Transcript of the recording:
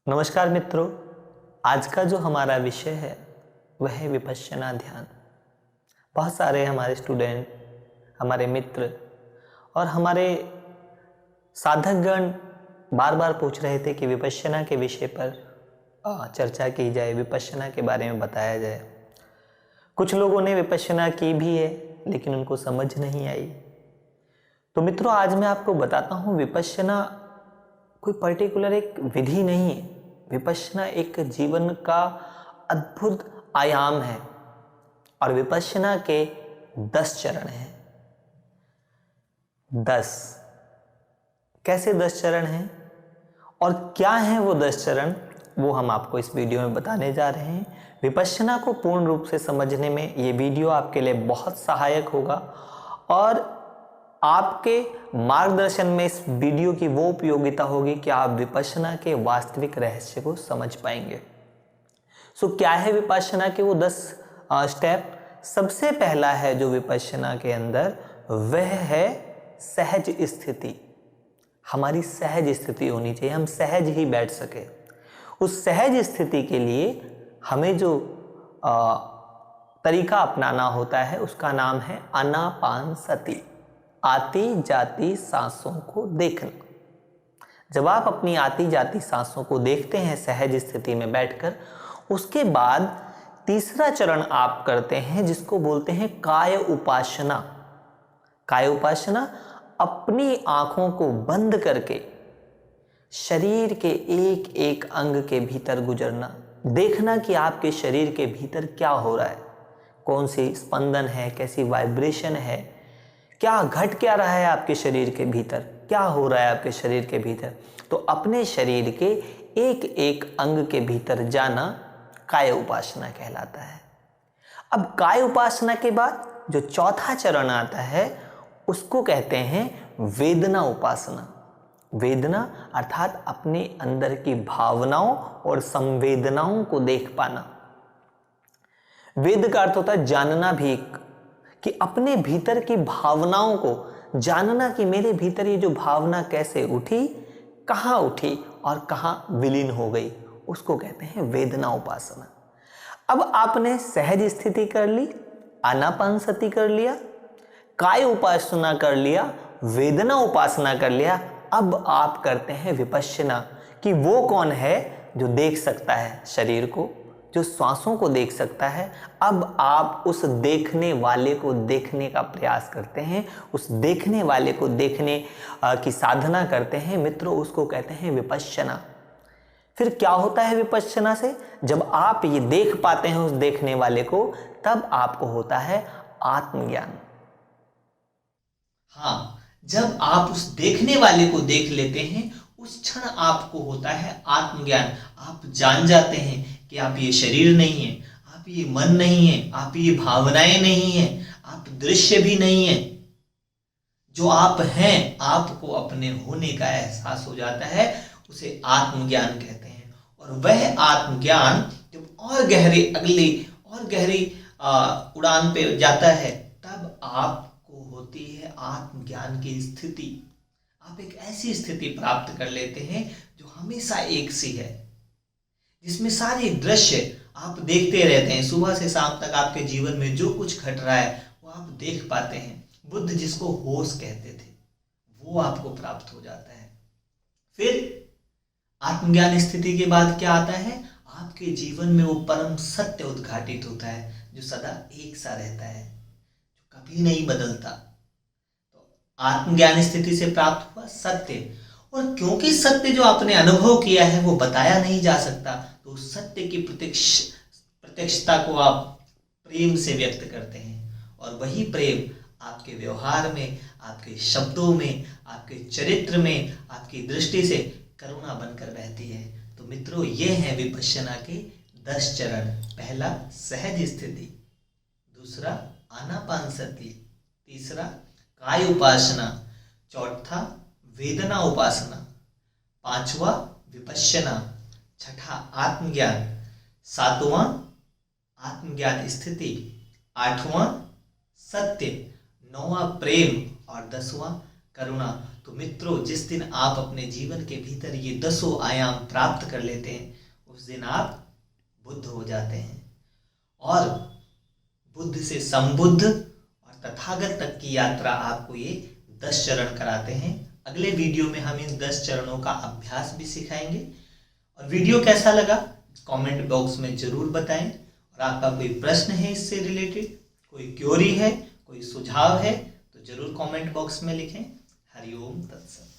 नमस्कार मित्रों, आज का जो हमारा विषय है वह है विपश्यना ध्यान। बहुत सारे हमारे स्टूडेंट, हमारे मित्र और हमारे साधकगण बार बार पूछ रहे थे कि विपश्यना के विषय पर चर्चा की जाए, विपश्यना के बारे में बताया जाए। कुछ लोगों ने विपश्यना की भी है लेकिन उनको समझ नहीं आई। तो मित्रों, आज मैं आपको बताता हूँ विपश्यना कोई पर्टिकुलर एक विधि नहीं है। विपश्यना एक जीवन का अद्भुत आयाम है और विपश्यना के 10 चरण हैं। 10 कैसे 10 चरण हैं और क्या हैं वो 10 चरण, वो हम आपको इस वीडियो में बताने जा रहे हैं। विपश्यना को पूर्ण रूप से समझने में ये वीडियो आपके लिए बहुत सहायक होगा और आपके मार्गदर्शन में इस वीडियो की वो उपयोगिता होगी कि आप विपश्यना के वास्तविक रहस्य को समझ पाएंगे। क्या है विपश्यना के वो 10 स्टेप? सबसे पहला है जो विपश्यना के अंदर, वह है सहज स्थिति। हमारी सहज स्थिति होनी चाहिए, हम सहज ही बैठ सके। उस सहज स्थिति के लिए हमें जो तरीका अपनाना होता है उसका नाम है आनापानसति, आती जाती सांसों को देखना। जब आप अपनी आती जाती सांसों को देखते हैं सहज स्थिति में बैठकर, उसके बाद तीसरा चरण आप करते हैं जिसको बोलते हैं काय उपासना। काय उपासना, अपनी आंखों को बंद करके शरीर के एक एक अंग के भीतर गुजरना, देखना कि आपके शरीर के भीतर क्या हो रहा है, कौन सी स्पंदन है, कैसी वाइब्रेशन है, क्या घट क्या रहा है आपके शरीर के भीतर, क्या हो रहा है आपके शरीर के भीतर। तो अपने शरीर के एक एक अंग के भीतर जाना काय उपासना कहलाता है। अब काय उपासना के बाद जो चौथा चरण आता है उसको कहते हैं वेदना उपासना। वेदना अर्थात अपने अंदर की भावनाओं और संवेदनाओं को देख पाना। वेद का अर्थ होता है जानना भी, कि अपने भीतर की भावनाओं को जानना कि मेरे भीतर ये जो भावना कैसे उठी, कहाँ उठी और कहाँ विलीन हो गई, उसको कहते हैं वेदना उपासना। अब आपने सहज स्थिति कर ली, आनापानसति कर लिया, काय उपासना कर लिया, वेदना उपासना कर लिया। अब आप करते हैं विपश्यना, कि वो कौन है जो देख सकता है शरीर को, जो श्वासों को देख सकता है। अब आप उस देखने वाले को देखने का प्रयास करते हैं, उस देखने वाले को देखने की साधना करते हैं मित्रों, उसको कहते हैं विपश्यना। फिर क्या होता है विपश्यना से? जब आप ये देख पाते हैं उस देखने वाले को, तब आपको होता है आत्मज्ञान। हाँ, जब आप उस देखने वाले को देख लेते हैं, उस क्षण आपको होता है आत्मज्ञान। आप जान जाते हैं कि आप ये शरीर नहीं है, आप ये मन नहीं है, आप ये भावनाएं नहीं है, आप दृश्य भी नहीं है। जो आप हैं, आपको अपने होने का एहसास हो जाता है, उसे आत्मज्ञान कहते हैं। और वह आत्मज्ञान जब और गहरी उड़ान पे जाता है, तब आपको होती है आत्मज्ञान की स्थिति। आप एक ऐसी स्थिति प्राप्त कर लेते हैं जो हमेशा एक सी है, जिसमें सारे दृश्य आप देखते रहते हैं। सुबह से शाम तक आपके जीवन में जो कुछ घट रहा है वो आप देख पाते हैं। बुद्ध जिसको होश कहते थे, वो आपको प्राप्त हो जाता है। फिर आत्मज्ञान स्थिति के बाद क्या आता है? आपके जीवन में वो परम सत्य उद्घाटित होता है जो सदा एक सा रहता है, जो कभी नहीं बदलता। तो आत्मज्ञान स्थिति से प्राप्त हुआ सत्य, और क्योंकि सत्य जो आपने अनुभव किया है वो बताया नहीं जा सकता, तो सत्य की प्रत्यक्षता को आप प्रेम से व्यक्त करते हैं। और वही प्रेम आपके व्यवहार में, आपके शब्दों में, आपके चरित्र में, आपकी दृष्टि से करुणा बनकर बहती है। तो मित्रों, ये हैं विपश्यना के 10 चरण। पहला सहज स्थिति, दूसरा आनापानसति, तीसरा काय उपासना, चौथा वेदना उपासना, पांचवा विपश्यना, छठा आत्मज्ञान, सातवां आत्मज्ञान स्थिति, आठवां सत्य, नौवां प्रेम और 10वां करुणा। तो मित्रों, जिस दिन आप अपने जीवन के भीतर ये 10 आयाम प्राप्त कर लेते हैं, उस दिन आप बुद्ध हो जाते हैं। और बुद्ध से संबुद्ध और तथागत तक की यात्रा आपको ये 10 चरण कराते हैं। अगले वीडियो में हम इन 10 चरणों का अभ्यास भी सिखाएंगे। और वीडियो कैसा लगा कमेंट बॉक्स में जरूर बताएं। और आपका कोई प्रश्न है इससे रिलेटेड, कोई क्वेरी है, कोई सुझाव है, तो जरूर कमेंट बॉक्स में लिखें। हरिओम तत्सत।